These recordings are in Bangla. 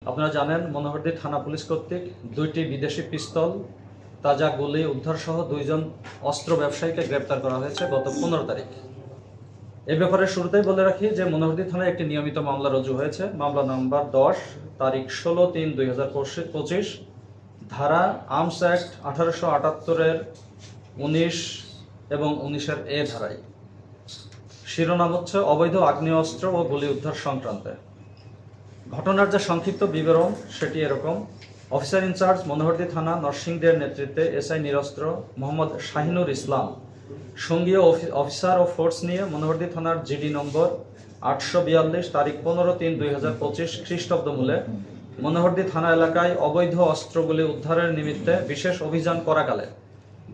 আপনারা জানেন মনোহরদী থানা পুলিশ কর্তৃক 2টি বিদেশি পিস্তল, তাজা গুলি উদ্ধার সহ 2 জন অস্ত্র ব্যবসায়ীকে গ্রেপ্তার করা হয়েছে গত 15 তারিখ। এই ব্যাপারে শুরুতেই বলে রাখি যে মনোহরদী থানায় একটি নিয়মিত মামলা রুজু হয়েছে। মামলা নাম্বার 10 তারিখ 16/3/2025, ধারা আর্মস অ্যাক্ট 1878-এর 19 এবং 19-এর এ ধারায়। শিরোনাম হচ্ছে অবৈধ আগ্নেয়াস্ত্র ও গুলি উদ্ধার সংক্রান্তে। ঘটনার যে সংক্ষিপ্ত বিবরণ সেটি এরকম: অফিসার ইনচার্জ মনোহরদী থানা নরসিংদীর নেতৃত্বে এসআই নিরস্ত্র মোহাম্মদ শাহিনুর ইসলাম সঙ্গীয় অফিসার ও ফোর্স নিয়ে মনোহরদী থানার জিডি নম্বর 842 তারিখ 15/3/2025 খ্রিস্টাব্দ মূলে মনোহরদী থানা এলাকায় অবৈধ অস্ত্রগুলি উদ্ধারের নিমিত্তে বিশেষ অভিযান করাকালে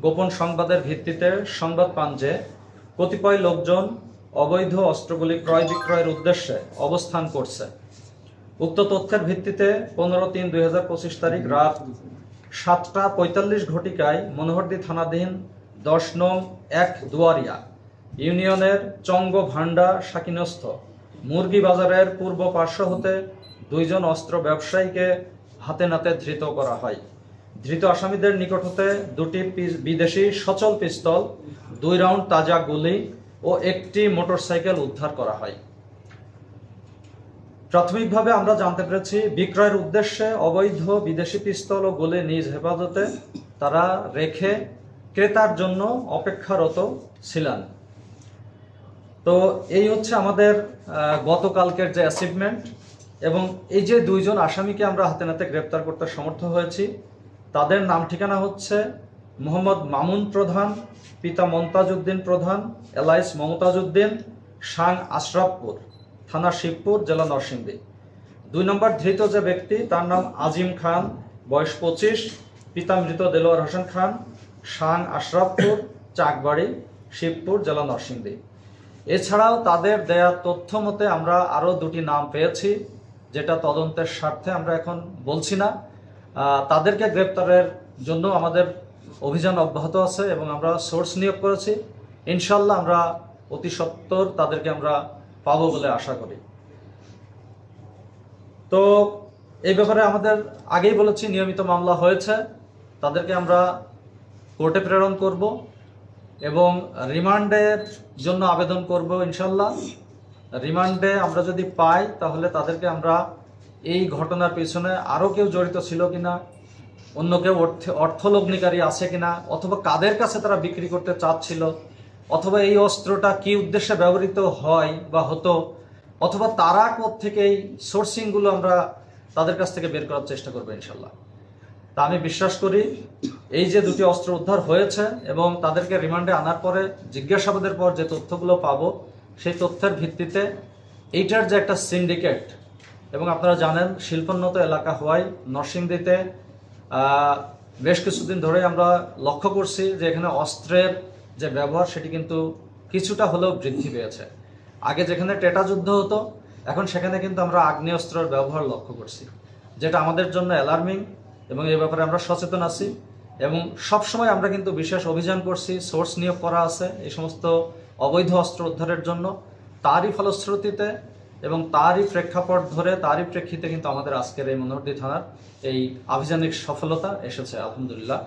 গোপন সংবাদের ভিত্তিতে সংবাদ পান যে কতিপয় লোকজন অবৈধ অস্ত্রগুলি ক্রয় বিক্রয়ের উদ্দেশ্যে অবস্থান করছে। উক্ত তথ্যের ভিত্তিতে 15/3/2025 তারিখ রাত 7:45 ঘটিকায় মনোহরদী থানাধীন 10 নং 1 দুয়ারিয়া ইউনিয়নের চঙ্গ ভান্ডা শাকিনস্থ মুরগি বাজারের পূর্ব পার্শ্ব হতে 2 জন অস্ত্র ব্যবসায়ীকে হাতে নাতে ধৃত করা হয়। ধৃত আসামিদের নিকট হতে 2টি বিদেশি সচল পিস্তল, 2 রাউন্ড তাজা গুলি ও 1টি মোটরসাইকেল উদ্ধার করা হয়। প্রাথমিকভাবে আমরা জানতে পেরেছি বিক্রয়ের উদ্দেশ্যে অবৈধ বিদেশি পিস্তল ও গুলি নিজ হেফাজতে তারা রেখে ক্রেতার জন্য অপেক্ষারত ছিলেন। তো এই হচ্ছে আমাদের গতকালকের যে অ্যাচিভমেন্ট, এবং এই যে 2 জন আসামিকে আমরা হাতে নাতে গ্রেপ্তার করতে সমর্থ হয়েছি, তাদের নাম ঠিকানা হচ্ছে মোহাম্মদ মামুন প্রধান, পিতা মমতাজ উদ্দিন প্রধান, এলাইস মমতাজ উদ্দিন, সাং আশরাফপুর, থানা শিবপুর, জেলা নরসিংদী। 2 নম্বর ধৃত যে ব্যক্তি তার নাম আজিম খান, বয়স 25, পিতা মৃত দেলোয়ার হোসেন খান, সাং আশরাফপুর, চাকবাড়ি, শিবপুর, জেলা নরসিংদী। এছাড়াও তাদের দেয়া তথ্য মতে আমরা আরও 2টি নাম পেয়েছি, যেটা তদন্তের স্বার্থে আমরা এখন বলছি না। তাদেরকে গ্রেপ্তারের জন্য আমাদের অভিযান অব্যাহত আছে এবং আমরা সোর্স নিয়োগ করেছি। ইনশাল্লাহ আমরা অতি সত্বর তাদেরকে আমরা পাবো বলে আশা করি। তো এই ব্যাপারে আমাদের আগেই বলেছি নিয়মিত মামলা হয়েছে, তাদেরকে আমরা কোর্টে প্রেরণ করব এবং রিমান্ডের জন্য আবেদন করব ইনশাল্লাহ। রিমান্ডে আমরা যদি পাই তাহলে তাদেরকে আমরা এই ঘটনার পিছনে আরও কেউ জড়িত ছিল কিনা, অন্য কেউ অর্থলগ্নিকারী আছে কিনা, অথবা কাদের কাছে তারা বিক্রি করতে চাচ্ছিল, অথবা এই অস্ত্রটা কি উদ্দেশ্যে ব্যবহৃত হয় বা হতো, অথবা তারা কোত্থেকে এই সোর্সিংগুলো আমরা তাদের কাছ থেকে বের করার চেষ্টা করবো ইনশাল্লাহ। তা আমি বিশ্বাস করি এই যে 2টি অস্ত্র উদ্ধার হয়েছে এবং তাদেরকে রিমান্ডে আনার পরে জিজ্ঞাসাবাদের পর যে তথ্যগুলো পাবো, সেই তথ্যের ভিত্তিতে এইটার যে একটা সিন্ডিকেট, এবং আপনারা জানেন শিল্পোন্নত এলাকা হওয়ায় নরসিংদীতে বেশ কিছুদিন ধরে আমরা লক্ষ্য করছি যে এখানে অস্ত্রের যে ব্যবহার সেটি কিন্তু কিছুটা হলেও বৃদ্ধি পেয়েছে। আগে যেখানে টেটা যুদ্ধ হতো, এখন সেখানে কিন্তু আমরা আগ্নেয়াস্ত্রের ব্যবহার লক্ষ্য করছি, যেটা আমাদের জন্য অ্যালার্মিং, এবং এই ব্যাপারে আমরা সচেতন আছি এবং সবসময় আমরা কিন্তু বিশেষ অভিযান করছি, সোর্স নিয়োগ করা আছে এই সমস্ত অবৈধ অস্ত্র উদ্ধারের জন্য। তারই ফলশ্রুতিতে এবং তারই প্রেক্ষাপট ধরে তারই প্রেক্ষিতে কিন্তু আমাদের আজকের এই মনোহরদী থানার এই আভিযানিক সফলতা এসেছে, আলহামদুলিল্লাহ।